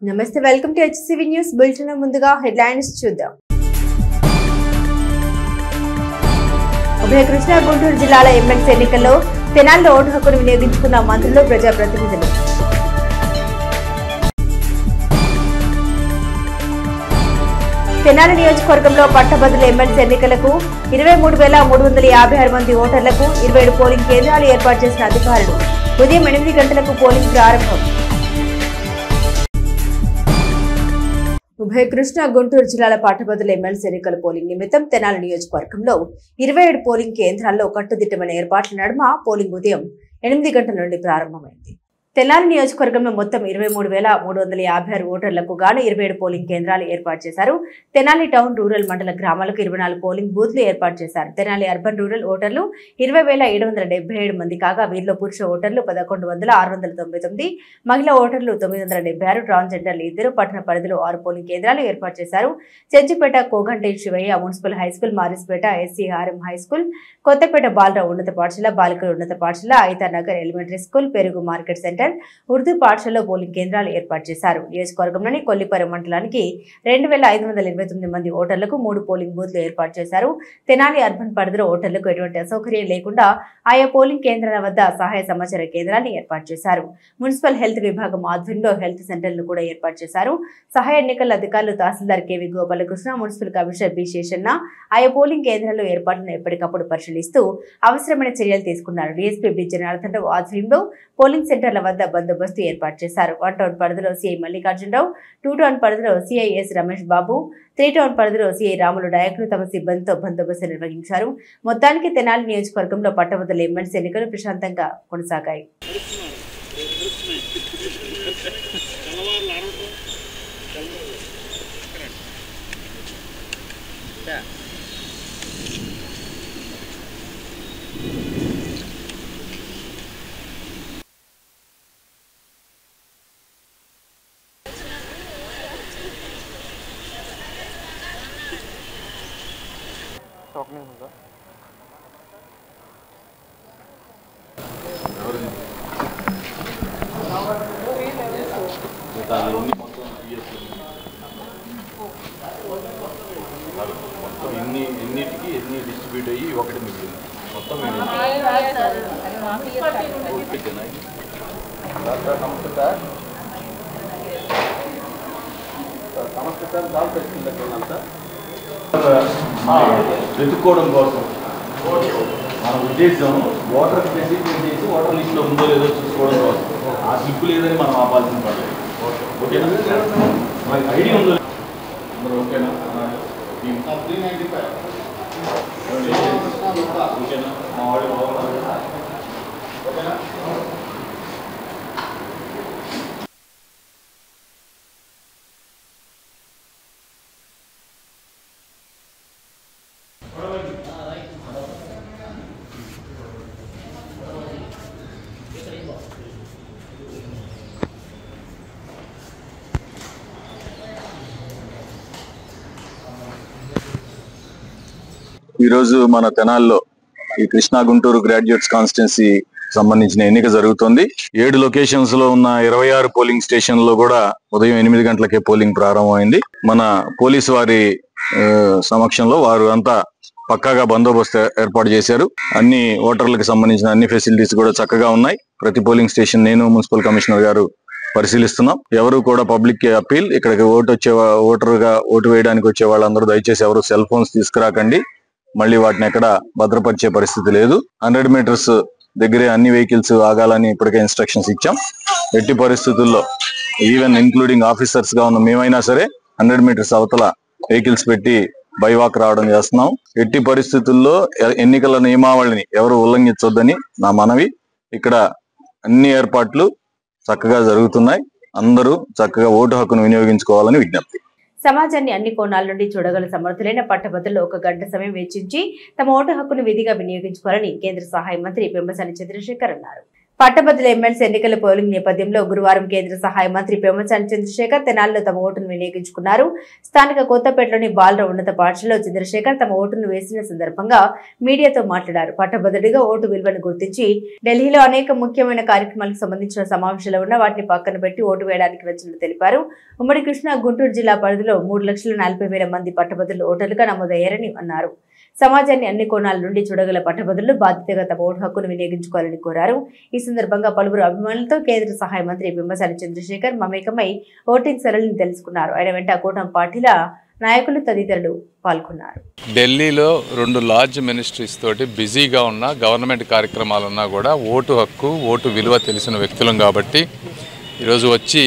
నమస్తే welcome to HCV news bulletin ముందుగా headlines చూద్దాం. ఉభయ కృష్ణా గుంటూరు జిల్లాల ఎమ్మెల్సీ ఎన్నికల్లో తెనాలిలో ఓటు హక్కును వినియోగించుకున్న మంత్రులు ప్రజాప్రతినిధులు. తెనాలి నియోజకవర్గంలో పట్టభద్రుల ఎమ్మెల్సీ ఎన్నికలకు 23,356 మంది ఓటర్లకు 27 పోలింగ్ కేంద్రాలు ఏర్పాటు చేసిన అధికారులు. ఉదయం 8 గంటలకు పోలింగ్ ప్రారంభం. ఉభయ కృష్ణా గుంటూరు జిల్లాల పట్టభద్రుల ఎమ్మెల్సీ ఎన్నికల పోలింగ్ నిమిత్తం తెనాలి నియోజకవర్గంలో 27 పోలింగ్ కేంద్రాల్లో కట్టుదిట్టమైన ఏర్పాట్ల నడుమ పోలింగ్ ఉదయం 8 గంటల నుండి ప్రారంభమైంది. తెనాలి నియోజకవర్గంలో మొత్తం 23,356 ఓటర్లకు గాను 27 పోలింగ్ కేంద్రాలు ఏర్పాటు చేశారు. తెనాలి టౌన్, రూరల్ మండల గ్రామాలకు 24 పోలింగ్ బూత్లు ఏర్పాటు చేశారు. తెనాలి అర్బన్, రూరల్ ఓటర్లు 20,777 మంది కాగా వీరిలో పురుష ఓటర్లు 11,699, మహిళా ఓటర్లు 976, ట్రాన్స్జెండర్లు 2. పట్టణ పరిధిలో 6 పోలింగ్ కేంద్రాలు ఏర్పాటు చేశారు. Chenchupeta, Koganti Sivayya municipal high school, Marispeta SCRM high school, Kothapeta Balarao ఉన్నత పాఠశాల, బాలికల ఉన్నత పాఠశాల, ఐతానగర్ ఎలిమెంటరీ స్కూల్, పెరుగు మార్కెట్ సెంటర్, ఉర్దూ పాఠశాలలో పోలింగ్ కేంద్రాలు ఏర్పాటు చేశారు. నియోజకవర్గంలోని కొల్లిపర మండలానికి 2,529 మంది ఓటర్లకు 3 పోలింగ్ బూత్లు ఏర్పాటు చేశారు. తెనాలి అర్బన్ పరిధిలో ఓటర్లకు ఎటువంటి అసౌకర్యం లేకుండా ఆయా పోలింగ్ కేంద్రాల వద్ద సహాయ సమాచార కేంద్రాన్ని ఏర్పాటు చేశారు. మున్సిపల్ హెల్త్ విభాగం ఆధ్వర్యంలో హెల్త్ సెంటర్లను కూడా ఏర్పాటు చేశారు. సహాయ ఎన్నికల అధికారులు tahsildar KV Gopalakrishna, municipal commissioner B Seshanna ఆయా పోలింగ్ కేంద్రాల్లో ఏర్పాట్లను ఎప్పటికప్పుడు పరిశీలిస్తూ అవసరమైన చర్యలు తీసుకున్నారు. డీఎస్పీ బి జనార్దన్ రావు ఆధ్వర్యంలో పోలింగ్ సెంటర్ల వద్ద బందోబస్తు ఏర్పాటు చేశారు. 1 టౌన్ పరిధిలో సిఐ మల్లికార్జునరావు, 2 టౌన్ పరిధిలో CI yes Ramesh Babu, 3 town పరిధిలో సిఐ రాములు నాయకులు తమ సిబ్బందితో బందోబస్తు నిర్వహించారు. మొత్తానికి తెనాలి నియోజకవర్గంలో పట్టభద్రుల ఎమ్మెల్సీ ఎన్నికలు ప్రశాంతంగా కొనసాగాయి. ఎన్నిటికి ఎన్ని డిస్ట్రిబ్యూట్ అయ్యి ఒకటి మిగిలింది మొత్తం వెతుక్కోవడం కోసం మన ఉద్దేశం ఓటర్ ఫెసిలిటీ చేసి ఓటర్ లిస్టులో ఉందో లేదో చూసుకోవడం కోసం. ఆ స్లిప్ లేదని మనం ఆపాల్సిన పడలేదు. ఓకేనా? మనకి ఐడియా ఉందో అందరూ ఓకేనా? ఓకేనా? మా వాడు ఓకేనా? ఈ రోజు మన తెనాల్లో ఈ కృష్ణా గుంటూరు గ్రాడ్యుయేట్స్ కాన్స్టిట్యున్సీ సంబంధించిన ఎన్నిక జరుగుతోంది. 7 లొకేషన్స్ లో ఉన్న 26 పోలింగ్ స్టేషన్ లో కూడా ఉదయం 8 గంటలకే పోలింగ్ ప్రారంభమైంది. మన పోలీసు వారి సమక్షంలో వారు అంతా పక్కాగా బందోబస్తు ఏర్పాటు చేశారు. అన్ని ఓటర్లకు సంబంధించిన అన్ని ఫెసిలిటీస్ కూడా చక్కగా ఉన్నాయి. ప్రతి పోలింగ్ స్టేషన్ నేను మున్సిపల్ కమిషనర్ గారు పరిశీలిస్తున్నాం. ఎవరు కూడా పబ్లిక్ అప్పీల్, ఇక్కడికి ఓటర్గా ఓటు వేయడానికి వచ్చే వాళ్ళందరూ దయచేసి ఎవరు సెల్ ఫోన్స్ తీసుకురాకండి. మళ్ళీ వాటిని ఎక్కడ భద్రపరిచే పరిస్థితి లేదు. 100 మీటర్స్ దగ్గరే అన్ని వెహికల్స్ ఆగాలని ఇప్పటికే ఇన్స్ట్రక్షన్స్ ఇచ్చాం. ఎట్టి పరిస్థితుల్లో ఈవెన్ ఇన్క్లూడింగ్ ఆఫీసర్స్ గా ఉన్న మేమైనా సరే 100 మీటర్స్ అవతల వెహికల్స్ పెట్టి బైవాక్ రావడం చేస్తున్నాం. ఎట్టి పరిస్థితుల్లో ఎన్నికల నియమావళిని ఎవరు ఉల్లంఘించొద్దని నా మనవి. ఇక్కడ అన్ని ఏర్పాట్లు చక్కగా జరుగుతున్నాయి. అందరూ చక్కగా ఓటు హక్కును వినియోగించుకోవాలని విజ్ఞప్తి. సమాజాన్ని అన్ని కోణాల నుండి చూడగల సమర్థులైన పట్టభద్రులు 1 గంట సమయం వెచ్చించి తమ ఓటు హక్కును విధిగా వినియోగించుకోవాలని కేంద్ర సహాయ మంత్రి పెంబసాని చంద్రశేఖర్ అన్నారు. పట్టభద్రుల ఎమ్మెల్సీ ఎన్నికల పోలింగ్ నేపథ్యంలో గురువారం కేంద్ర సహాయ మంత్రి పెమ్మసాని చంద్రశేఖర్ తెనాలిలో తమ ఓటును వినియోగించుకున్నారు. స్థానిక కొత్తపేటలోని బాలుర ఉన్నత పాఠశాలలో చంద్రశేఖర్ తమ ఓటును వేసిన సందర్భంగా మీడియాతో మాట్లాడారు. పట్టభద్రుడిగా ఓటు విలువను గుర్తించి ఢిల్లీలో అనేక ముఖ్యమైన కార్యక్రమాలకు సంబంధించిన సమావేశాలు ఉన్న వాటిని పక్కన పెట్టి ఓటు వేయడానికి వచ్చినట్లు తెలిపారు. ఉమ్మడి కృష్ణా గుంటూరు జిల్లా పరిధిలో 3,40,000 మంది పట్టభద్రులు ఓటర్లుగా నమోదయ్యారని అన్నారు. సమాజాన్ని అన్ని కోణాల నుండి చూడగల పట్టభద్రులు బాధ్యతగా తమ ఓటు హక్కును వినియోగించుకోవాలని కోరారు. ఈ సందర్భంగా పలువురు అభిమానులతో కేంద్ర సహాయ మంత్రి పెమ్మసాని చంద్రశేఖర్ మమేకమై ఓటింగ్ సరళిని తెలుసుకున్నారు. ఆయన వెంట కూటమి పార్టీల నాయకులు తదితరులు పాల్గొన్నారు. ఢిల్లీలో 2 లార్జ్ మినిస్ట్రీస్ తోటి బిజీగా ఉన్న గవర్నమెంట్ కార్యక్రమాలున్నా కూడా ఓటు హక్కు ఓటు విలువ తెలిసిన వ్యక్తులం కాబట్టి ఈరోజు వచ్చి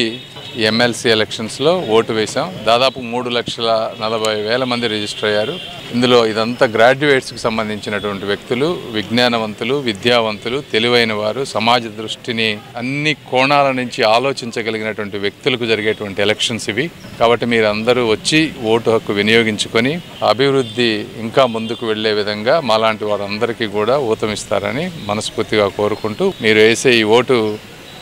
ఈ ఎమ్మెల్సీ ఎలక్షన్స్లో ఓటు వేశాం. దాదాపు 3,40,000 మంది రిజిస్టర్ అయ్యారు. ఇందులో ఇదంతా గ్రాడ్యుయేట్స్కి సంబంధించినటువంటి వ్యక్తులు, విజ్ఞానవంతులు, విద్యావంతులు, తెలివైన వారు, సమాజ దృష్టిని అన్ని కోణాల నుంచి ఆలోచించగలిగినటువంటి వ్యక్తులకు జరిగేటువంటి ఎలక్షన్స్ ఇవి. కాబట్టి మీరు అందరూ వచ్చి ఓటు హక్కు వినియోగించుకొని అభివృద్ధి ఇంకా ముందుకు వెళ్లే విధంగా మాలాంటి వారందరికీ కూడా ఊతమిస్తారని మనస్ఫూర్తిగా కోరుకుంటూ మీరు వేసే ఈ ఓటు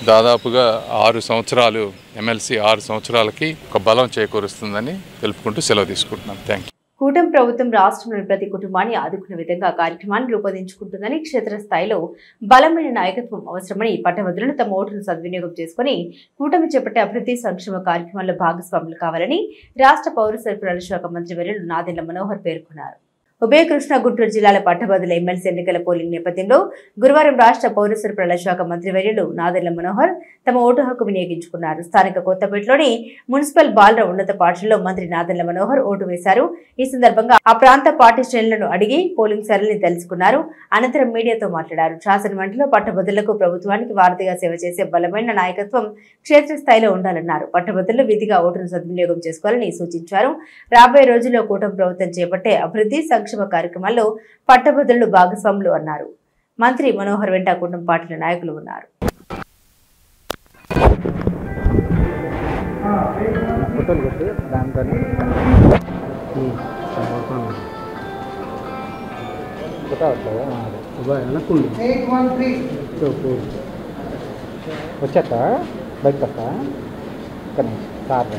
దాదాపుగా 6 సంవత్సరాలు ఎమ్మెల్సీ 6 సంవత్సరాలకి ఒక బలం చేకూరుస్తుందని తెలుపుకుంటూ సెలవు తీసుకుంటున్నాను. Thank you. కూటమి ప్రభుత్వం రాష్ట్రంలోని ప్రతి కుటుంబాన్ని ఆదుకునే విధంగా కార్యక్రమాన్ని రూపొందించుకుంటుందని, క్షేత్రస్థాయిలో బలమైన నాయకత్వం అవసరమని పట్టభద్రులు తమ ఓటును సద్వినియోగం చేసుకుని కూటమి చేపట్టే అభివృద్ధి సంక్షేమ కార్యక్రమాల్లో భాగస్వాములు కావాలని రాష్ట్ర పౌర సరఫరాల శాఖ మంత్రి వర్యులు నాదెళ్ల మనోహర్ పేర్కొన్నారు. ఉభయ కృష్ణా గుంటూరు జిల్లాల పట్టభద్రుల ఎమ్మెల్సీ ఎన్నికల పోలింగ్ నేపథ్యంలో గురువారం రాష్ట్ర పౌర సరఫరాల శాఖ మంత్రి వర్యులు నాదెళ్ల మనోహర్ తమ ఓటు హక్కు వినియోగించుకున్నారు. స్థానిక కొత్తపేటలోని మున్సిపల్ బాలుర ఉన్నత పాఠశాలలో మంత్రి నాదెళ్ల మనోహర్ ఓటు వేశారు. ఈ సందర్భంగా ఆ ప్రాంత పార్టీ శ్రేణులను అడిగి పోలింగ్ సరళిని తెలుసుకున్నారు. అనంతరం మీడియాతో మాట్లాడారు. శాసనమండలిలో పట్టభద్రులకు ప్రభుత్వానికి వారధిగా సేవ చేసే బలమైన నాయకత్వం క్షేత్రస్థాయిలో ఉండాలన్నారు. పట్టభద్రులు విధిగా ఓటును సద్వినియోగం చేసుకోవాలని సూచించారు. రాబోయే రోజుల్లో కూటమి ప్రభుత్వం చేపట్టే అభివృద్ధి సంక్షేమ కార్యక్రమాల్లో పట్టభద్రులు భాగస్వాములు అన్నారు. మంత్రి మనోహర్ వెంట కూటమి పార్టీల నాయకులు ఉన్నారు. వచ్చాక బయటకు వస్తా సార్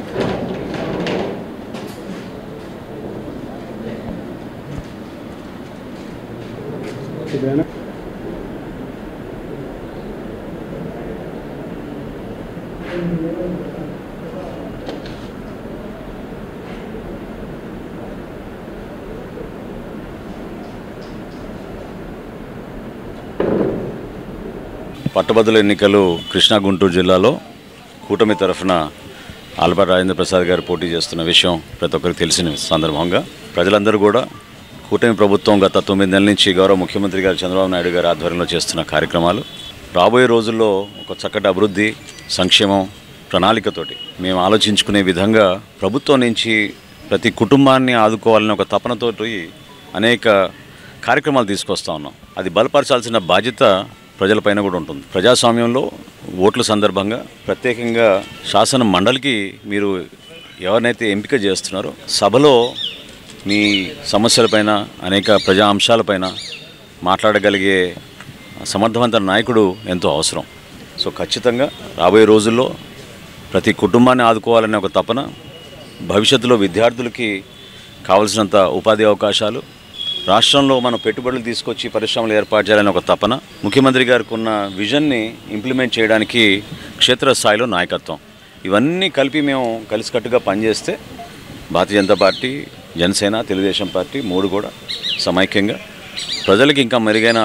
ఇదేనా పట్టభద్రుల ఎన్నికలు కృష్ణా గుంటూరు జిల్లాలో కూటమి తరఫున ఆలపాటి రాజేంద్ర ప్రసాద్ గారు పోటీ చేస్తున్న విషయం ప్రతి ఒక్కరికి తెలిసిన సందర్భంగా ప్రజలందరూ కూడా కూటమి ప్రభుత్వం గత 9 నెలల నుంచి గౌరవ ముఖ్యమంత్రి గారు చంద్రబాబు నాయుడు గారి ఆధ్వర్యంలో చేస్తున్న కార్యక్రమాలు రాబోయే రోజుల్లో ఒక చక్కటి అభివృద్ధి సంక్షేమం ప్రణాళికతోటి మేము ఆలోచించుకునే విధంగా ప్రభుత్వం నుంచి ప్రతి కుటుంబాన్ని ఆదుకోవాలని ఒక తపనతోటి అనేక కార్యక్రమాలు తీసుకొస్తా ఉన్నాం. అది బలపరచాల్సిన బాధ్యత ప్రజలపైన కూడా ఉంటుంది. ప్రజాస్వామ్యంలో ఓట్ల సందర్భంగా ప్రత్యేకంగా శాసన మండలికి మీరు ఎవరినైతే ఎంపిక చేస్తున్నారో సభలో మీ సమస్యలపైన అనేక ప్రజా అంశాలపైన మాట్లాడగలిగే సమర్థవంతమైన నాయకుడు ఎంతో అవసరం. సో ఖచ్చితంగా రాబోయే రోజుల్లో ప్రతి కుటుంబాన్ని ఆదుకోవాలనే ఒక తపన, భవిష్యత్తులో విద్యార్థులకి కావలసినంత ఉపాధి అవకాశాలు, రాష్ట్రంలో మనం పెట్టుబడులు తీసుకొచ్చి పరిశ్రమలు ఏర్పాటు చేయాలని ఒక తపన, ముఖ్యమంత్రి గారికి ఉన్న విజన్ని ఇంప్లిమెంట్ చేయడానికి క్షేత్రస్థాయిలో నాయకత్వం, ఇవన్నీ కలిపి మేము కలిసికట్టుగా పనిచేస్తే భారతీయ జనతా పార్టీ, జనసేన, తెలుగుదేశం పార్టీ 3 కూడా సమైక్యంగా ప్రజలకి ఇంకా మెరుగైన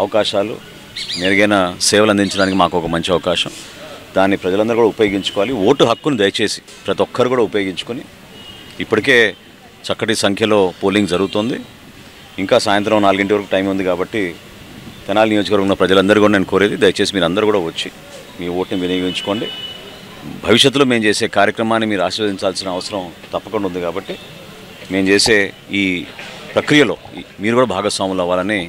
అవకాశాలు, మెరుగైన సేవలు అందించడానికి మాకు ఒక మంచి అవకాశం. దాన్ని ప్రజలందరూ కూడా ఉపయోగించుకోవాలి. ఓటు హక్కును దయచేసి ప్రతి ఒక్కరు కూడా ఉపయోగించుకొని, ఇప్పటికే చక్కటి సంఖ్యలో పోలింగ్ జరుగుతుంది. ఇంకా సాయంత్రం 4 గంటల వరకు టైం ఉంది కాబట్టి తెనాలి నియోజకవర్గం ఉన్న ప్రజలందరూ కూడా నేను కోరేది దయచేసి మీరు అందరూ కూడా వచ్చి మీ ఓటుని వినియోగించుకోండి. భవిష్యత్తులో మేము చేసే కార్యక్రమాన్ని మీరు ఆశీర్వదించాల్సిన అవసరం తప్పకుండా ఉంది కాబట్టి మేము చేసే ఈ ప్రక్రియలో మీరు కూడా భాగస్వాములు అవ్వాలని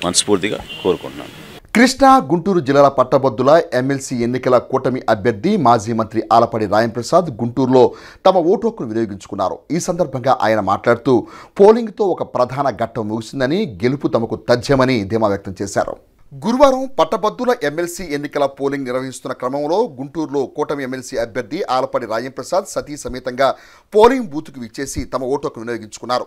మనస్ఫూర్తిగా కోరుకుంటున్నాను. కృష్ణా గుంటూరు జిల్లాల పట్టభద్రుల ఎమ్మెల్సీ ఎన్నికల కూటమి అభ్యర్థి మాజీ మంత్రి ఆలపాటి రాజేంద్రప్రసాద్ గుంటూరులో తమ ఓటు హక్కును వినియోగించుకున్నారు. ఈ సందర్భంగా ఆయన మాట్లాడుతూ పోలింగ్తో ఒక ప్రధాన ఘట్టం ముగిసిందని, గెలుపు తమకు తథ్యమని ధీమా వ్యక్తం చేశారు. గురువారం పట్టభద్రుల ఎమ్మెల్సీ ఎన్నికల పోలింగ్ నిర్వహిస్తున్న క్రమంలో గుంటూరులో కూటమి ఎమ్మెల్సీ అభ్యర్థి ఆలపాటి రాజేంద్ర ప్రసాద్ సతీ సమేతంగా పోలింగ్ బూత్కు విచ్చేసి తమ ఓటు హక్కును వినియోగించుకున్నారు.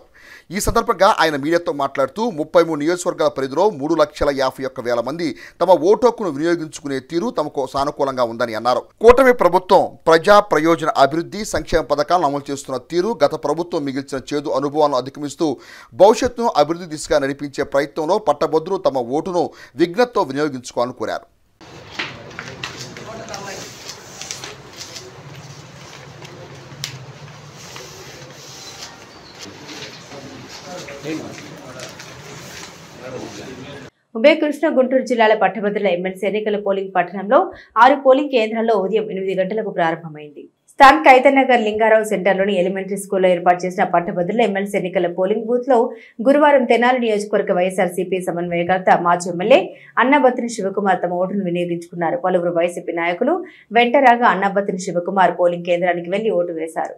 ఈ సందర్భంగా ఆయన మీడియాతో మాట్లాడుతూ 33 నియోజకవర్గాల పరిధిలో 3,51,000 మంది తమ ఓటు హక్కును వినియోగించుకునే తీరు తమకు సానుకూలంగా ఉందని అన్నారు. కూటమి ప్రభుత్వం ప్రజా ప్రయోజన అభివృద్ధి సంక్షేమ పథకాలను అమలు చేస్తున్న తీరు గత ప్రభుత్వం మిగిల్చిన చేదు అనుభవాలను అధిగమిస్తూ భవిష్యత్తును అభివృద్ధి దిశగా నడిపించే ప్రయత్నంలో పట్టభద్రులు తమ ఓటును విఘ్నతతో వినియోగించుకోవాలని కోరారు. ఉభయ కృష్ణ గుంటూరు జిల్లాల పట్టభద్రుల ఎమ్మెల్సీ ఎన్నికల పోలింగ్ పట్టణంలో 6 పోలింగ్ కేంద్రాల్లో ఉదయం 8 గంటలకు ప్రారంభమైంది. స్థానిక ఐతనగర్ లింగారావు సెంటర్లోని ఎలిమెంటరీ స్కూల్లో ఏర్పాటు చేసిన పట్టభద్రుల ఎమ్మెల్సీ ఎన్నికల పోలింగ్ బూత్ లో గురువారం తెనాలి నియోజకవర్గ వైఎస్ఆర్సీపీ సమన్వయకర్త మాజీ ఎమ్మెల్యే అన్నబత్తిని శివకుమార్ తమ ఓటును వినియోగించుకున్నారు. పలువురు వైసీపీ నాయకులు వెంటరాగా అన్నబత్తిని శివకుమార్ పోలింగ్ కేంద్రానికి వెళ్లి ఓటు వేశారు.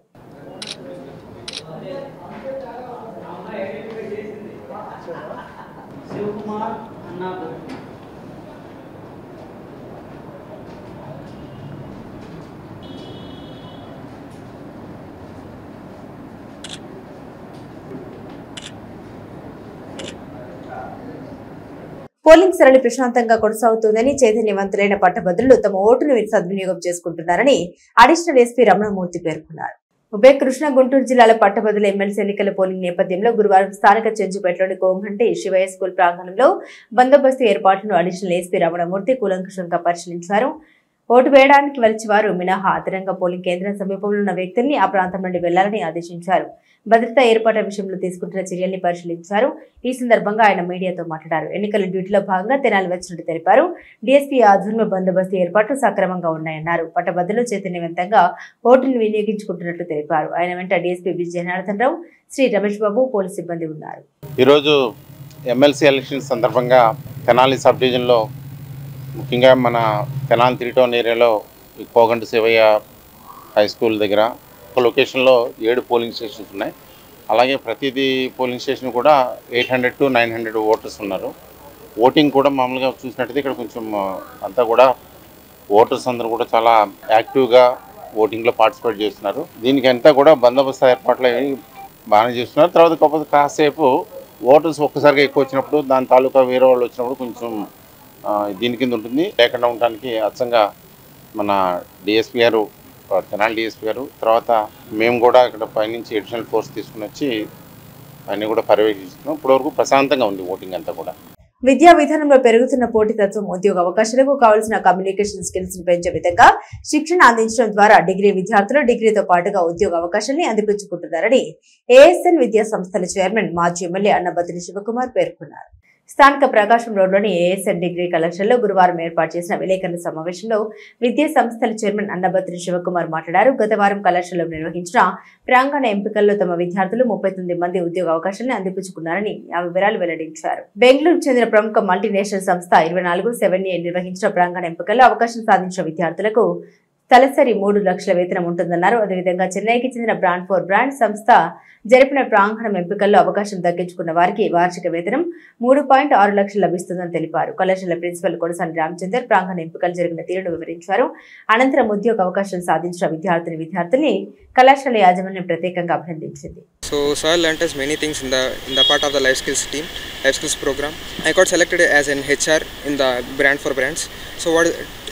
పోలింగ్ సరళి ప్రశాంతంగా కొనసాగుతుందని చైతన్యవంతులైన పట్టభద్రులు తమ ఓటును సద్వినియోగం చేసుకుంటున్నారని అడిషనల్ ఎస్పీ రమణమూర్తి పేర్కొన్నారు. ఉభయ కృష్ణ గుంటూరు జిల్లాల పట్టభద్రుల ఎమ్మెల్సీ ఎన్నికల పోలింగ్ నేపథ్యంలో గురువారం స్థానిక చెంచుపేటలోని కోంఘంటి శివయ్య స్కూల్ ప్రాంగణంలో బందోబస్తు ఏర్పాట్లను అడిషనల్ ఎస్పీ రమణమూర్తి కూలంకషంగా పరిశీలించారు. ఓటు వేయడానికి వచ్చే వారు మినహా అదనంగా పోలింగ్ కేంద్రం సమీపంలో ఉన్న వ్యక్తుల్ని ఆ ప్రాంతం నుండి వెళ్లాలని ఆదేశించారు. భద్రతా ఏర్పాట్ల విషయంలో తీసుకుంటున్న చర్యల్ని పరిశీలించారు. ఈ సందర్భంగా ఆయన మీడియాతో మాట్లాడారు. ఎన్నికల డ్యూటీలో భాగంగా తెనాలి వచ్చినట్టు తెలిపారు. డీఎస్పీ ఆధ్వర్యంలో బందోబస్తు ఏర్పాట్లు సక్రమంగా ఉన్నాయన్నారు. పట్టభద్రులు చైతన్యవంతంగా ఓటును వినియోగించుకుంటున్నట్లు తెలిపారు. ఆయన వెంట DSP B Janardhan Rao, Shri Ramesh Babu, police సిబ్బంది ఉన్నారు. ఈరోజు ఎమ్మెల్సీ ఎలక్షన్ సందర్భంగా తెనాలి సబ్ డివిజన్లో ముఖ్యంగా మన తెనాలి 3 టౌన్ ఏరియాలో కోగంటి శివయ్య హై స్కూల్ దగ్గర ఒక లొకేషన్లో 7 పోలింగ్ స్టేషన్స్ ఉన్నాయి. అలాగే ప్రతిదీ పోలింగ్ స్టేషన్ కూడా 800 to 900 ఓటర్స్ ఉన్నారు. ఓటింగ్ కూడా మామూలుగా చూసినట్టయితే ఇక్కడ కొంచెం అంతా కూడా ఓటర్స్ అందరూ కూడా చాలా యాక్టివ్గా ఓటింగ్లో పార్టిసిపేట్ చేస్తున్నారు. దీనికి అంతా కూడా బందోబస్తు ఏర్పాట్లు బాగానే చేస్తున్నారు. తర్వాత కాసేపు ఓటర్స్ ఒక్కసారిగా ఎక్కువ వచ్చినప్పుడు దాని తాలూకా వేరే వాళ్ళు వచ్చినప్పుడు కొంచెం దీని కింద ఉంటుంది. లేకుండా ఉండడానికి అచ్చంగా మన డిఎస్పీ గారు, తెనాలి డిఎస్పీ గారు, తర్వాత మేము కూడా ఇక్కడ పైనుంచి అడిషనల్ ఫోర్స్ తీసుకుని వచ్చి అన్నీ కూడా పర్యవేక్షిస్తున్నాం. ఇప్పటివరకు ప్రశాంతంగా ఉంది ఓటింగ్ అంతా కూడా. విద్యా విధానంలో పెరుగుతున్న పోటీతత్వం, ఉద్యోగ అవకాశాలకు కావాల్సిన కమ్యూనికేషన్ స్కిల్స్ ను పెంచే విధంగా శిక్షణ అందించడం ద్వారా డిగ్రీ విద్యార్థులు డిగ్రీతో పాటుగా ఉద్యోగ అవకాశాన్ని అందిపుచ్చుకుంటున్నారని ఏఎస్ఎన్ విద్యా సంస్థల చైర్మన్ మాజీ ఎమ్మెల్యే అన్నబత్తిని శివకుమార్ పేర్కొన్నారు. స్థానిక ప్రకాశం రోడ్లోని ఏఎస్ఎన్ డిగ్రీ కళాశాలలో గురువారం ఏర్పాటు చేసిన విలేకరుల సమావేశంలో విద్యా సంస్థల చైర్మన్ అన్నబత్తిని శివకుమార్ మాట్లాడారు. గత వారం కళాశాలలో నిర్వహించిన ప్రాంగణ ఎంపికల్లో తమ విద్యార్థులు 39 మంది ఉద్యోగ అవకాశాలను అందిపుచ్చుకున్నారని ఆ వివరాలు వెల్లడించారు. బెంగళూరు చెందిన ప్రముఖ మల్టీనేషనల్ సంస్థ 24/7 నిర్వహించిన ప్రాంగణ ఎంపికల్లో అవకాశం సాధించిన విద్యార్థులకు తలసరి 3 లక్షల వేతనం ఉంటుందన్నారు. అదేవిధంగా చెన్నైకి చెందిన బ్రాండ్ ఫోర్ బ్రాండ్ సంస్థ జరిపిన ప్రాంగణం ఎంపికల్లో అవకాశం దక్కించుకున్న వారికి వార్షిక వేతనం 3.6 లక్షలు లభిస్తుందని తెలిపారు. కళాశాల ప్రిన్సిపల్ కొడసాని రామచందర్ ప్రాంగణ ఎంపికలు జరిగిన తీరును వివరించారు. అనంతరం ఉద్యోగ అవకాశం సాధించిన విద్యార్థుల్ని కళాశాల యాజమాన్యం ప్రత్యేకంగా అభినందించింది. So sir learnt us many things in the part of the life skills team, life skills program. I got selected as an HR in the brand for brands. So what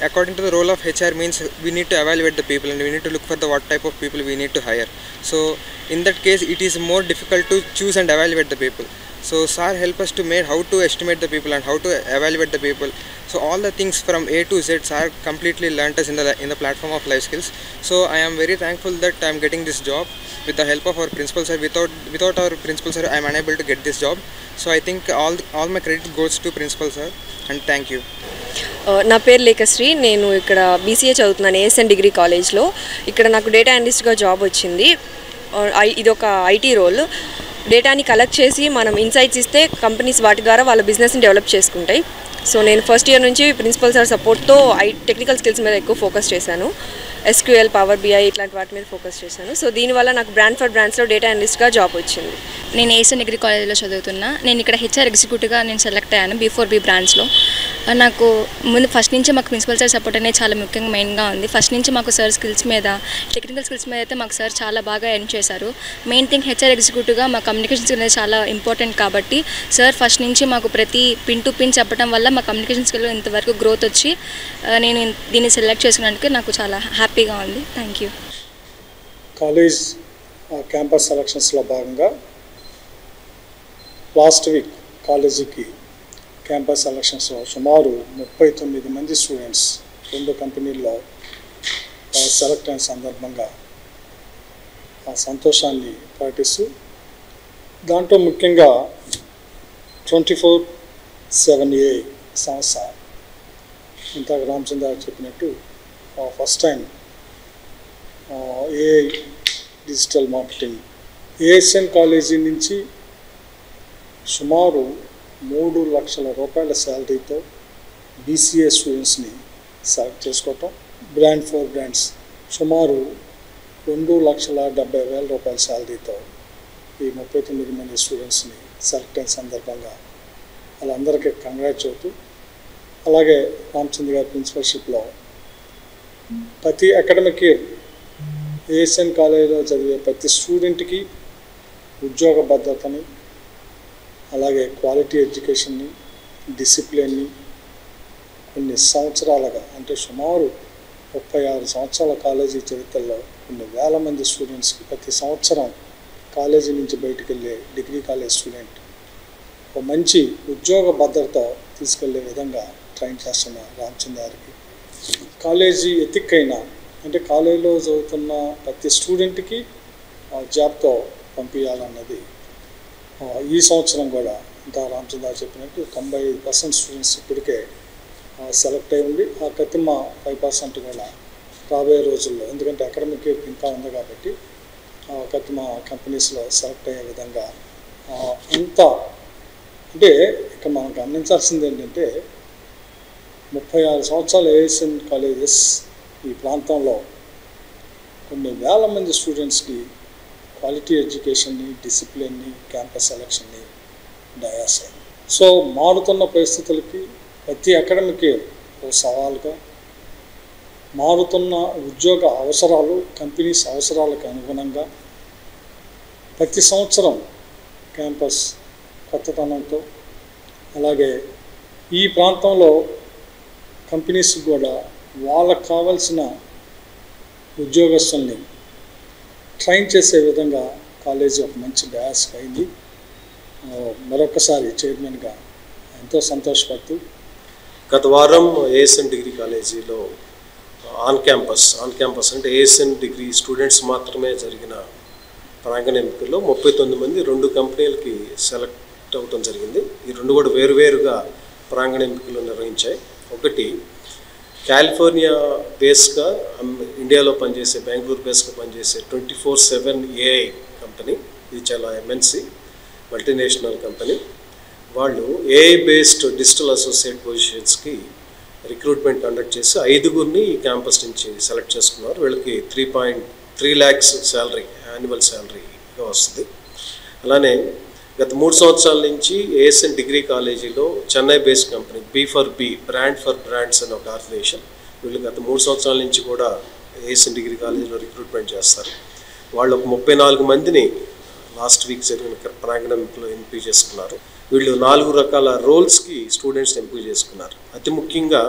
according to the role of HR means we need to evaluate the people and we need to look for the what type of people we need to hire. So in that case it is more difficult to choose and evaluate the people. So sir help us to make how to estimate the people and how to evaluate the people. So all the things from A to Z sir completely learnt us in the platform of life skills. So I am very thankful that I am getting this job with the help of our principal sir. Without our principal sir I am unable to get this job. So I think all my credit goes to principal sir and thank you. నా పేరు లేఖశ్రీ. నేను ఇక్కడ BCA చదువుతున్నాను ASN degree కాలేజ్లో. ఇక్కడ నాకు data అనలిస్ట్గా job వచ్చింది. ఇది ఒక ఐటీ రోల్. డేటాని కలెక్ట్ చేసి మనం ఇన్సైట్స్ ఇస్తే కంపెనీస్ వాటి ద్వారా వాళ్ళ బిజినెస్ని డెవలప్ చేసుకుంటాయి. సో నేను ఫస్ట్ ఇయర్ నుంచి ప్రిన్సిపల్ సార్ సపోర్ట్తో టెక్నికల్ స్కిల్స్ మీద ఎక్కువ ఫోకస్ చేశాను. SQL, పవర్ BI ఇట్లాంటి వాటి మీద ఫోకస్ చేశాను. సో దీనివల్ల నాకు బ్రాండ్ ఫర్ బ్రాండ్స్లో డేటా అనలిస్ట్గా జాబ్ వచ్చింది. నేను ఏఎస్ఎన్ డిగ్రీ కాలేజ్లో చదువుతున్నా. నేను ఇక్కడ HR ఎగ్జిక్యూటివ్గా నేను సెలెక్ట్ అయ్యాను B4B బ్రాండ్స్లో. నాకు ముందు ఫస్ట్ నుంచి మాకు ప్రిన్సిపల్ సార్ సపోర్ట్ అనేది చాలా ముఖ్యంగా మెయిన్గా ఉంది. ఫస్ట్ నుంచి మాకు సార్ స్కిల్స్ మీద, టెక్నికల్ స్కిల్స్ మీద అయితే మాకు సార్ చాలా బాగా ఎర్న్ చేశారు. మెయిన్ థింగ్ హెచ్ఆర్ ఎగ్జిక్యూటివ్గా మా కమ్యూనికేషన్ స్కిల్ అనేది చాలా ఇంపార్టెంట్ కాబట్టి సార్ ఫస్ట్ నుంచి మాకు ప్రతి పిన్ టు పిన్ చెప్పడం వల్ల మా కమ్యూనికేషన్ స్కిల్ ఇంతవరకు గ్రోత్ వచ్చి నేను దీన్ని సెలెక్ట్ చేసుకున్నందుకు నాకు చాలా హ్యాపీగా ఉంది. Thank you. కాలేజ్ క్యాంపస్ సెలక్షన్స్లో భాగంగా లాస్ట్ వీక్ కాలేజీకి క్యాంపస్ సెలక్షన్స్లో సుమారు 39 మంది స్టూడెంట్స్ 2 కంపెనీల్లో సెలెక్ట్ అయిన సందర్భంగా ఆ సంతోషాన్ని ప్రకటిస్తూ దాంట్లో ముఖ్యంగా 24/7A సంస్థ ఇంత రామచంద్ర చెప్పినట్టు first time AI digital marketing ASN college నుంచి సుమారు 3 లక్షల రూపాయల శాలరీతో బీసీఏ స్టూడెంట్స్ని సెలెక్ట్ చేసుకోవటం, బ్రాండ్ ఫర్ బ్రాండ్స్ సుమారు 2,70,000 రూపాయల శాలరీతో ఈ 39 మంది స్టూడెంట్స్ని సెలెక్ట్ అయిన సందర్భంగా వాళ్ళందరికీ కంగ్రాట్స్ అవుతూ, అలాగే రామచంద్ర గారి ప్రిన్సిపల్షిప్లో ప్రతి అకాడమిక్ ఇయర్ ఏఎస్ఎన్ కాలేజీలో చదివే ప్రతి స్టూడెంట్కి ఉద్యోగ భద్రతని, అలాగే క్వాలిటీ ఎడ్యుకేషన్ని, డిసిప్లిన్ని కొన్ని సంవత్సరాలుగా అంటే సుమారు 36 సంవత్సరాల కాలేజీ చరిత్రలో కొన్ని వేల మంది స్టూడెంట్స్కి ప్రతి సంవత్సరం కాలేజీ నుంచి బయటకు వెళ్ళే డిగ్రీ కాలేజ్ స్టూడెంట్ ఒక మంచి ఉద్యోగ భద్రత తీసుకెళ్లే విధంగా ట్రైన్ చేస్తున్న రామచంద్ర గారికి కాలేజీ ఎథిక్ అయినా అంటే కాలేజీలో చదువుతున్న ప్రతి స్టూడెంట్కి జాబ్తో పంపించాలన్నది ఈ సంవత్సరం కూడా ఇంత రామచంద్ర చెప్పినట్టు 95% స్టూడెంట్స్ ఇప్పటికే సెలెక్ట్ అయి ఉంది. ఆ కతిమ 5% కూడా రాబోయే రోజుల్లో, ఎందుకంటే అకాడమిక్ ఇయర్ ఇంకా ఉంది కాబట్టి కతిమ కంపెనీస్లో సెలెక్ట్ అయ్యే విధంగా అంత అంటే ఇక్కడ మనం గమనించాల్సింది ఏంటంటే 36 సంవత్సరాల ఏఎస్ఎన్ కాలేజెస్ ఈ ప్రాంతంలో కొన్ని వేల మంది స్టూడెంట్స్కి క్వాలిటీ ఎడ్యుకేషన్ని, డిసిప్లిన్ని, క్యాంపస్ సెలక్షన్ని డయాస్. సో మారుతున్న పరిస్థితులకి ప్రతి అకాడమిక్ ఇయర్ ఓ సవాలుగా, మారుతున్న ఉద్యోగ అవసరాలు, కంపెనీస్ అవసరాలకు అనుగుణంగా ప్రతి సంవత్సరం క్యాంపస్ కొత్తతనంతో, అలాగే ఈ ప్రాంతంలో కంపెనీస్ కూడా వాళ్ళకు కావాల్సిన ఉద్యోగస్తుల్ని ట్రైన్ చేసే విధంగా కాలేజీ ఒక మంచి డయాస్ అయింది. మరొకసారి చైర్మన్గా ఎంతో సంతోషపడుతూ గత వారం ఏఎస్ఎన్ డిగ్రీ కాలేజీలో ఆన్ క్యాంపస్ అంటే ఏఎస్ఎన్ డిగ్రీ స్టూడెంట్స్ మాత్రమే జరిగిన ప్రాంగణ ఎంపికల్లో 39 మంది 2 కంపెనీలకి సెలెక్ట్ అవ్వడం జరిగింది. ఈ 2 కూడా వేరువేరుగా ప్రాంగణ ఎంపికలు నిర్వహించాయి. ఒకటి కాలిఫోర్నియా బేస్గా ఇండియాలో పనిచేసే, బెంగళూరు బేస్గా పనిచేసే 24/7A కంపెనీ. ఇది చాలా ఎంఎన్సి మల్టీనేషనల్ కంపెనీ. వాళ్ళు ఏఐ బేస్డ్ డిజిటల్ అసోసియేట్ పొజిషన్స్కి రిక్రూట్మెంట్ కండక్ట్ చేసి 5గురిని ఈ క్యాంపస్ నుంచి సెలెక్ట్ చేసుకున్నారు. వీళ్ళకి 3.3 lakhs శాలరీ, యాన్యువల్ శాలరీగా వస్తుంది. అలానే గత 3 సంవత్సరాల నుంచి ఏఎస్ఎన్ డిగ్రీ కాలేజీలో Chennai based company B4B brand for brands అనే ఒక ఆర్గనైజేషన్, వీళ్ళు గత 3 సంవత్సరాల నుంచి కూడా ఏఎస్ఎన్ డిగ్రీ కాలేజీలో రిక్రూట్మెంట్ చేస్తారు. వాళ్ళు ఒక 34 మందిని లాస్ట్ వీక్ జరిగిన ప్రాంగణంలో ఎంపిక చేసుకున్నారు. వీళ్ళు 4 రకాల రోల్స్కి స్టూడెంట్స్ని ఎంపిక చేసుకున్నారు. అతి ముఖ్యంగా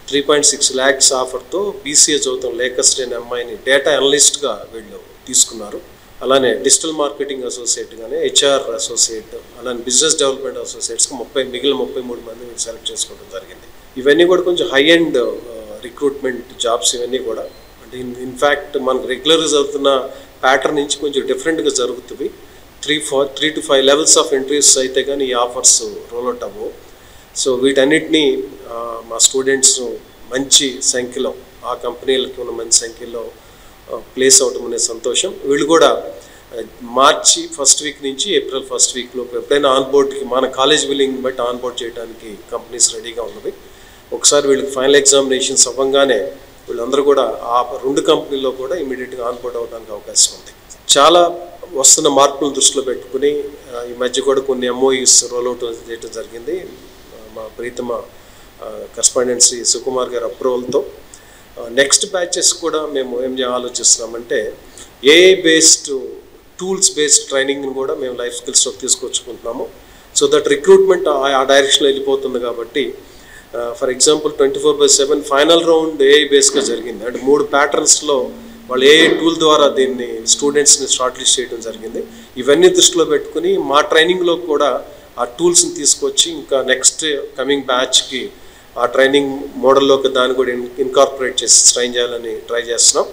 3.6 lakhs ఆఫర్తో బీసీఏ చదువుతాం లేకస్ట్ అనే అమ్మాయిని డేటా అనలిస్ట్గా వీళ్ళు తీసుకున్నారు. అలానే డిజిటల్ మార్కెటింగ్ అసోసియేట్ కానీ హెచ్ఆర్ అసోసియేట్, అలానే బిజినెస్ డెవలప్మెంట్ అసోసియేట్స్కి మిగిలిన 33 మంది సెలెక్ట్ చేసుకోవడం జరిగింది. ఇవన్నీ కూడా కొంచెం హై అండ్ రిక్రూట్మెంట్ జాబ్స్. ఇవన్నీ కూడా అంటే ఇన్ఫ్యాక్ట్ మనకు రెగ్యులర్గా చదువుతున్న ప్యాటర్న్ నుంచి కొంచెం డిఫరెంట్గా జరుగుతుంది. 3 to 5 levels ఆఫ్ ఇంటర్వ్యూస్ అయితే కానీ ఈ ఆఫర్స్ రోల్అవుట్ అవ్వవు. సో వీటన్నిటినీ మా స్టూడెంట్స్ మంచి సంఖ్యలో ఆ కంపెనీలకి ఉన్న మంచి సంఖ్యలో ప్లేస్ అవడం అనే సంతోషం. వీళ్ళు కూడా మార్చి 1st వీక్ నుంచి ఏప్రిల్ 1st వీక్లో ఎప్పుడైనా ఆన్బోర్డ్కి మన కాలేజ్ బిల్లింగ్ బట్టి ఆన్బోర్డ్ చేయడానికి కంపెనీస్ రెడీగా ఉన్నవి. ఒకసారి వీళ్ళకి ఫైనల్ ఎగ్జామినేషన్స్ అవ్వగానే వీళ్ళందరూ కూడా ఆ 2 కంపెనీల్లో కూడా ఇమీడియట్గా ఆన్బోర్డ్ అవ్వడానికి అవకాశం ఉంది. చాలా వస్తున్న మార్పులను దృష్టిలో పెట్టుకుని ఈ మధ్య కూడా కొన్ని MOUs రోల్అవుట్ చేయడం జరిగింది. మా ప్రీతమ కరస్పాండెంట్ శ్రీ సుకుమార్ గారి అప్రూవల్తో నెక్స్ట్ బ్యాచెస్ కూడా మేము ఏం ఆలోచిస్తున్నామంటే ఏఐ బేస్డ్ టూల్స్ బేస్డ్ ట్రైనింగ్ని కూడా మేము లైఫ్ స్కిల్స్లో తీసుకొచ్చుకుంటున్నాము. సో దట్ రిక్రూట్మెంట్ ఆ డైరెక్షన్లో వెళ్ళిపోతుంది కాబట్టి for example 24/7 final round AI బేస్గా జరిగింది. అంటే 3 ప్యాటర్న్స్లో వాళ్ళు ఏఐ టూల్ ద్వారా దీన్ని స్టూడెంట్స్ని షార్ట్ లిస్ట్ చేయడం జరిగింది. ఇవన్నీ దృష్టిలో పెట్టుకుని మా ట్రైనింగ్లో కూడా ఆ టూల్స్ని తీసుకొచ్చి ఇంకా నెక్స్ట్ కమింగ్ బ్యాచ్కి ఆ ట్రైనింగ్ మోడల్లోకి దాన్ని కూడా ఇన్కార్పొరేట్ చేసి ట్రైన్ చేయాలని ట్రై చేస్తున్నాం.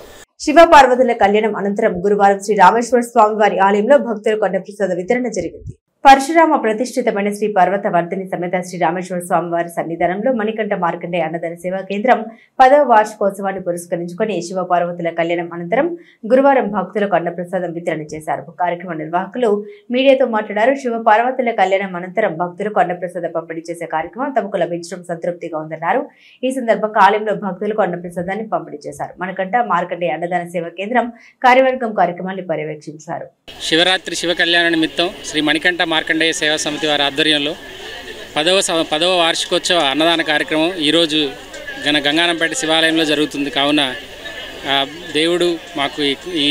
శివ పార్వతుల కళ్యాణం అనంతరం గురువారం శ్రీ రామేశ్వర స్వామి వారి ఆలయంలో భక్తులకు అన్నప్రసాద వితరణ జరిగింది. పరశురామ ప్రతిష్ఠితమైన శ్రీ పర్వత వర్ధిని సమేత శ్రీ రామేశ్వర స్వామి వారి సన్నిధానంలో మణికంఠ మార్కండే అన్నదాన సేవా కేంద్రం 10వ వార్షికోత్సవాన్ని పురస్కరించుకుని శివ పార్వతుల కళ్యాణం అనంతరం గురువారం భక్తులకు అన్నప్రసాదం వితరణ చేశారు. కార్యక్రమ నిర్వాహకులు మీడియాతో మాట్లాడారు. శివ పార్వతుల కళ్యాణం అనంతరం భక్తులకు అన్నప్రసాద పంపిణీ చేసే కార్యక్రమం తమకు లభించడం సంతృప్తిగా ఉందన్నారు. ఈ సందర్భంగా ఆలయంలో భక్తులకు అన్నప్రసాదాన్ని పంపిణీ చేశారు. మణికంఠ మార్కండే అన్నదాన సేవా కేంద్రం కార్యవర్గం కార్యక్రమాన్ని పర్యవేక్షించారు. శివరాత్రి శివ కళ్యాణ నిమిత్తం శ్రీ మణికంఠ మార్కండేయ సేవా సమితి వారి ఆధ్వర్యంలో 10వ వార్షికోత్సవ అన్నదాన కార్యక్రమం ఈరోజు గంగానంపేట శివాలయంలో జరుగుతుంది. కావున దేవుడు మాకు ఈ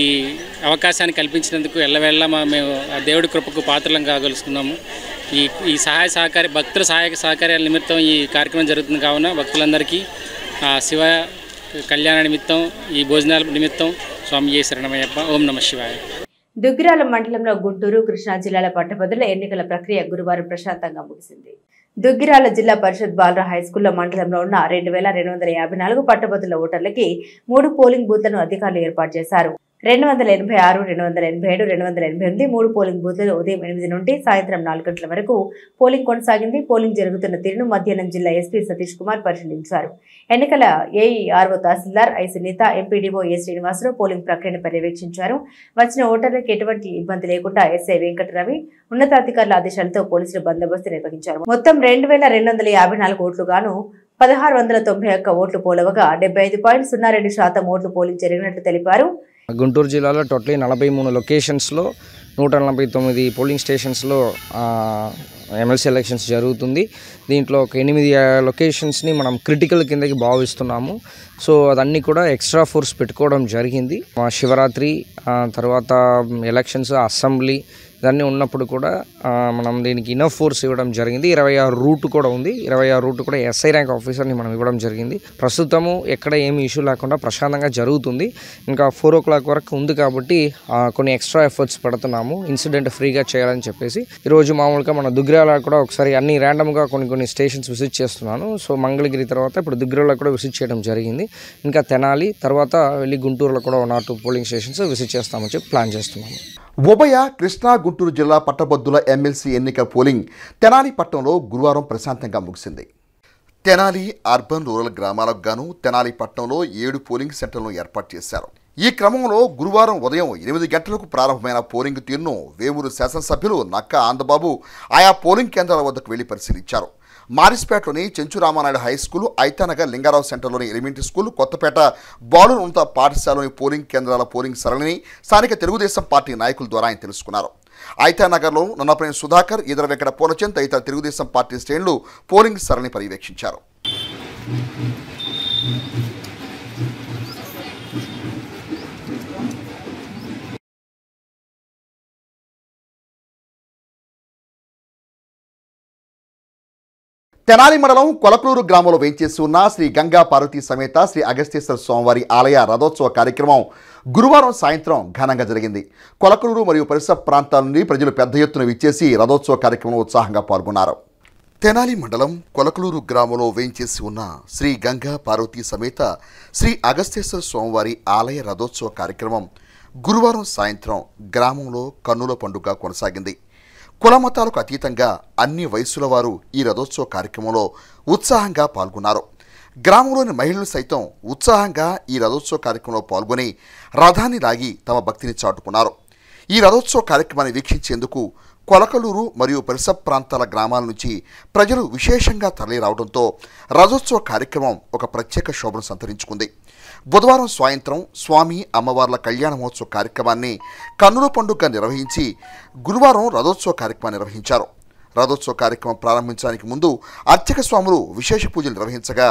అవకాశాన్ని కల్పించినందుకు ఎల్లవేళ మేము దేవుడి కృపకు పాత్రలం కాగలుసుకున్నాము. ఈ భక్తుల సహాయక సహకార్యాల నిమిత్తం ఈ కార్యక్రమం జరుగుతుంది. కావున భక్తులందరికీ శివ కళ్యాణ నిమిత్తం ఈ భోజనాల నిమిత్తం స్వామి శరణమయ్యప్ప. ఓం నమః శివాయ. దుగ్గిరాల మండలంలో గుంటూరు, కృష్ణా జిల్లాల పట్టభద్రుల ఎన్నికల ప్రక్రియ గురువారం ప్రశాంతంగా ముగిసింది. దుగ్గిరాల జిల్లా పరిషత్ బాలరా హైస్కూల్లో మండలంలో ఉన్న 2254 పట్టభద్రుల ఓటర్లకి 3 పోలింగ్ బూత్లను అధికారులు ఏర్పాటు చేశారు. 286, 287, 288 3 పోలింగ్ బూత్లలో ఉదయం 8 నుండి సాయంత్రం 4 గంటల వరకు పోలింగ్ కొనసాగింది. పోలింగ్ జరుగుతున్న తీరును మధ్యాహ్నం జిల్లా ఎస్పీ సతీష్ కుమార్ పరిశీలించారు. ఎన్నికల AERO tahsildar I Sunitha, MPDO A Srinivasarao polling ప్రక్రియను పర్యవేక్షించారు. వచ్చిన ఓటర్లకు ఎటువంటి ఇబ్బంది లేకుండా ఎస్ఐ వెంకటరవి ఉన్నతాధికారుల ఆదేశాలతో పోలీసులు బందోబస్తు నిర్వహించారు. మొత్తం 2254 ఓట్లు గాను 1691 ఓట్లు పోలవగా 75.02% ఓట్లు పోలింగ్ జరిగినట్లు తెలిపారు. గుంటూరు జిల్లాలో టోటలీ 43 లొకేషన్స్లో 149 పోలింగ్ స్టేషన్స్లో ఎమ్మెల్సీ ఎలక్షన్స్ జరుగుతుంది. దీంట్లో ఒక 8 లొకేషన్స్ని మనం క్రిటికల్ కిందకి భావిస్తున్నాము. సో అదన్నీ కూడా ఎక్స్ట్రా ఫోర్స్ పెట్టుకోవడం జరిగింది. శివరాత్రి తర్వాత ఎలక్షన్స్, అసెంబ్లీ ఇవన్నీ ఉన్నప్పుడు కూడా మనం దీనికి ఇనఫ్ ఫోర్స్ ఇవ్వడం జరిగింది. 26 రూట్ కూడా ఉంది. 26 రూట్ కూడా ఎస్ఐ ర్యాంక్ ఆఫీసర్ని మనం ఇవ్వడం జరిగింది. ప్రస్తుతము ఎక్కడ ఏమి ఇష్యూ లేకుండా ప్రశాంతంగా జరుగుతుంది. ఇంకా 4 o'clock వరకు ఉంది కాబట్టి కొన్ని ఎక్స్ట్రా ఎఫర్ట్స్ పెడుతున్నాము ఇన్సిడెంట్ ఫ్రీగా చేయాలని చెప్పేసి. ఈరోజు మామూలుగా మన దుగ్గిరాల కూడా ఒకసారి అన్ని ర్యాండమ్గా కొన్ని స్టేషన్స్ విజిట్ చేస్తున్నాను. సో మంగళగిరి తర్వాత ఇప్పుడు దుగ్గిరాల కూడా విజిట్ చేయడం జరిగింది. ఇంకా తెనాలి తర్వాత వెళ్ళి గుంటూరులో కూడా 1 or 2 పోలింగ్ స్టేషన్స్ విజిట్ చేస్తామని చెప్పి ప్లాన్ చేస్తున్నాము. ఉభయ కృష్ణా గుంటూరు జిల్లా పట్టభద్రుల ఎమ్మెల్సీ ఎన్నిక పోలింగ్ తెనాలి పట్టణంలో గురువారం ప్రశాంతంగా ముగిసింది. తెనాలి అర్బన్ రూరల్ గ్రామాలకు గాను తెనాలి పట్టణంలో 7 పోలింగ్ సెంటర్లను ఏర్పాటు చేశారు. ఈ క్రమంలో గురువారం ఉదయం 8 గంటలకు ప్రారంభమైన పోలింగ్ తీరును వేమూరు శాసనసభ్యులు నక్కా ఆందబాబు ఆయా పోలింగ్ కేంద్రాల వద్దకు వెళ్లి పరిశీలించారు. మారిస్పేటలోని చెంచు రామానాయుడు హై స్కూల్, ఐతానగర్ లింగారావు సెంటర్లోని ఎలిమెంటరీ స్కూల్, కొత్తపేట బాలుర ఉన్నత పాఠశాలలోని పోలింగ్ కేంద్రాల పోలింగ్ సరళిని స్థానిక తెలుగుదేశం పార్టీ నాయకుల ద్వారా ఆయన తెలుసుకున్నారు. ఐతానగర్లో నన్నపనేని సుధాకర్, ఈదర వెంకట పూలచంద్ తదితర తెలుగుదేశం పార్టీ శ్రేణులు పోలింగ్ సరళిని పర్యవేక్షించారు. తెనాలి మండలం కొలకలూరు గ్రామంలో వేంచేసి ఉన్న శ్రీ గంగా పార్వతీ సమేత శ్రీ అగస్తేశ్వర స్వామివారి ఆలయ రథోత్సవ కార్యక్రమం గురువారం సాయంత్రం ఘనంగా జరిగింది. కొలకలూరు మరియు పరిసర ప్రాంతాల నుండి ప్రజలు పెద్ద ఎత్తున విచ్చేసి రథోత్సవ కార్యక్రమంలో ఉత్సాహంగా పాల్గొన్నారు. తెనాలి మండలం కొలకలూరు గ్రామంలో వేంచేసి ఉన్న శ్రీ గంగా పార్వతీ సమేత శ్రీ అగస్తేశ్వర స్వామివారి ఆలయ రథోత్సవ కార్యక్రమం గురువారం సాయంత్రం గ్రామంలో కన్నుల పండుగ కొనసాగింది. కులమతాలకు అతీతంగా అన్ని వయసుల వారు ఈ రథోత్సవ కార్యక్రమంలో ఉత్సాహంగా పాల్గొన్నారు. గ్రామంలోని మహిళలు సైతం ఉత్సాహంగా ఈ రథోత్సవ కార్యక్రమంలో పాల్గొని రథాన్ని లాగి తమ భక్తిని చాటుకున్నారు. ఈ రథోత్సవ కార్యక్రమాన్ని వీక్షించేందుకు కొలకలూరు మరియు పరిసర ప్రాంతాల గ్రామాల నుంచి ప్రజలు విశేషంగా తరలి రావడంతో రథోత్సవ కార్యక్రమం ఒక ప్రత్యేక శోభను సంతరించుకుంది. బుధవారం సాయంత్రం స్వామి అమ్మవార్ల కళ్యాణ మహోత్సవ కార్యక్రమాన్ని కన్నుల పండుగ నిర్వహించి గురువారం రథోత్సవ కార్యక్రమాన్ని నిర్వహించారు. రథోత్సవ కార్యక్రమం ప్రారంభించడానికి ముందు అర్చక స్వాములు విశేష పూజలు నిర్వహించగా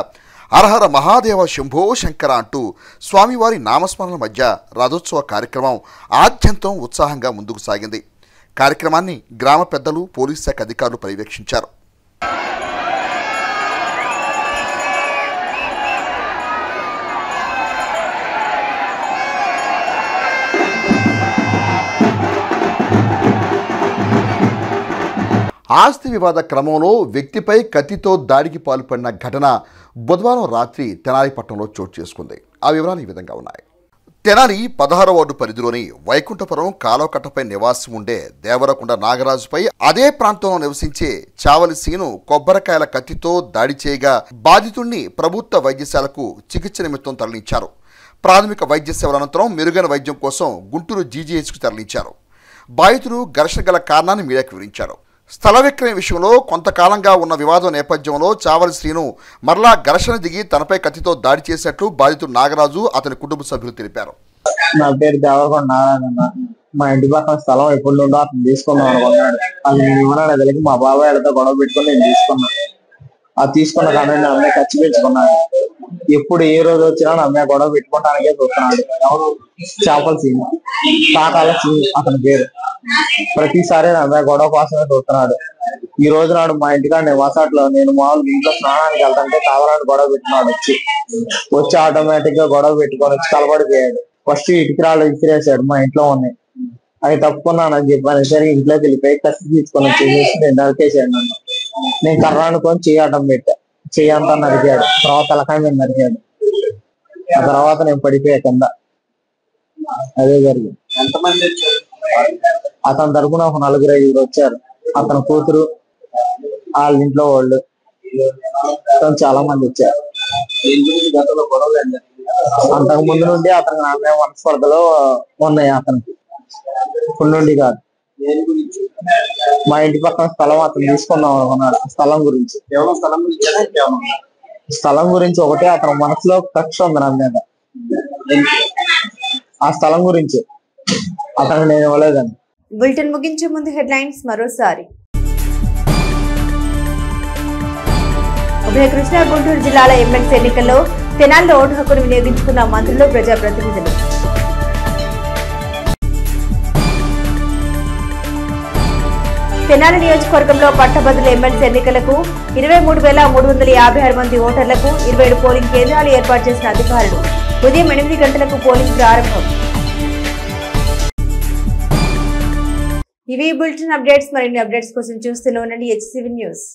హరహర మహాదేవ శంభో శంకర అంటూ స్వామివారి నామస్మరణల మధ్య రథోత్సవ కార్యక్రమం ఆద్యంతం ఉత్సాహంగా ముందుకు సాగింది. కార్యక్రమాన్ని గ్రామ పెద్దలు, పోలీస్ శాఖ అధికారులు పర్యవేక్షించారు. ఆస్తి వివాద క్రమంలో వ్యక్తిపై కత్తితో దాడికి పాల్పడిన ఘటన బుధవారం రాత్రి తెనాలి పట్టణంలో చోటు చేసుకుంది. ఆ వివరాలు ఈ విధంగా ఉన్నాయి. తెనాలి 16వ వార్డు పరిధిలోని వైకుంఠపురం కాలువకట్టపై నివాసం ఉండే దేవరకొండ నాగరాజుపై అదే ప్రాంతంలో నివసించే చావలి సీను కొబ్బరికాయల కత్తితో దాడి చేయగా బాధితుడిని ప్రభుత్వ వైద్యశాలకు చికిత్స నిమిత్తం తరలించారు. ప్రాథమిక వైద్య సేవల అనంతరం మెరుగైన వైద్యం కోసం గుంటూరు జీజీహెచ్కు తరలించారు. బాధితుడు ఘర్షణ గల కారణాన్ని మీడియాకు వివరించారు. స్థల విక్రయం విషయంలో కొంతకాలంగా ఉన్న వివాదం నేపథ్యంలో చావలి శ్రీను మరలా ఘర్షణ దిగి తనపై కత్తితో దాడి చేసినట్లు బాధితుడు నాగరాజు, అతని కుటుంబ సభ్యులు తెలిపారు. నా పేరు దేవరకొండ నారాయణ. మా ఇంటి పక్కన స్థలం ఎప్పుడు నుండో అతను తీసుకుందాం అనుకున్నాడు. అది నేను ఇవ్వనని తెలియక మా బాబాయ్తో గొడవ పెట్టుకుని నేను తీసుకున్నాను. అది తీసుకున్న కానీ నా అమ్మాయి ఖర్చు పెంచుకున్నాడు. ఎప్పుడు ఏ రోజు వచ్చినా నా అమ్మాయి గొడవ పెట్టుకోవడానికే చూస్తున్నాడు. ఎవరు చేపల సీన్, కాకాల సీన్ అతని పేరు. ప్రతిసారి నా అమ్మాయి గొడవ కోసమే చూస్తున్నాడు. ఈ రోజు నాడు మా ఇంటికాడ నివాసాట్లో నేను మామూలుగా ఇంట్లో స్నానానికి వెళ్తుంటే కావాలని గొడవ పెట్టుకున్నాడు. వచ్చి ఆటోమేటిక్ గా గొడవ పెట్టుకొని వచ్చి కలబడిపోయాడు. ఫస్ట్ ఇటుకరాళ్ళు ఇసిరేసాడు. మా ఇంట్లో ఉన్నాయి అవి తప్పుకున్నానని చెప్పాను. సరే ఇంట్లోకి వెళ్ళిపోయి కత్తి తీసుకొని వచ్చేసి నేను నరికేసాడు నన్ను. నేను కర్ర అనుకొని చేయటం పెట్టా. చెయ్యంతా నరికాడు. తర్వాత తలకాయ మీద నరికాడు. ఆ తర్వాత నేను పడిపోయా కింద. అదే జరిగింది. అతని తరపున ఒక 4-5 వచ్చారు. అతని కూతురు, వాళ్ళ ఇంట్లో వాళ్ళు చాలా మంది వచ్చారు. అంతకు ముందు నుండి అతనికి నా మీద మనస్పర్ధలో ఉన్నాయి. అతనికి నుండి కాదు, మా ఇంటి పక్కన స్థలం అతను తీసుకుందాం అనుకున్నాడు. స్థలం గురించి ఒకటే అతని మనసులో కక్ష ఉంది నా మీద. ఆ స్థలం గురించి అతనికి నేను ఇవ్వలేదని. బులెటిన్ ముగించే ముందు హెడ్లైన్స్ మరోసారి. ఉభయ కృష్ణా గుంటూరు జిల్లాల ఎమ్మెల్సీ ఎన్నికల్లో తెనాలిలో ఓటు హక్కును వినియోగించుకున్న మంత్రులు, ప్రజాప్రతినిధులు. తెనాలి నియోజకవర్గంలో పట్టభద్రుల ఎమ్మెల్సీ ఎన్నికలకు 23,356 మంది ఓటర్లకు 27 పోలింగ్ కేంద్రాలు ఏర్పాటు చేసిన అధికారులు. ఉదయం 8 గంటలకు పోలింగ్ ప్రారంభం. ఇవి బులెటిన్ అప్డేట్స్. మరిన్ని అప్డేట్స్ కోసం చూస్తూనే ఉండండి HCV న్యూస్.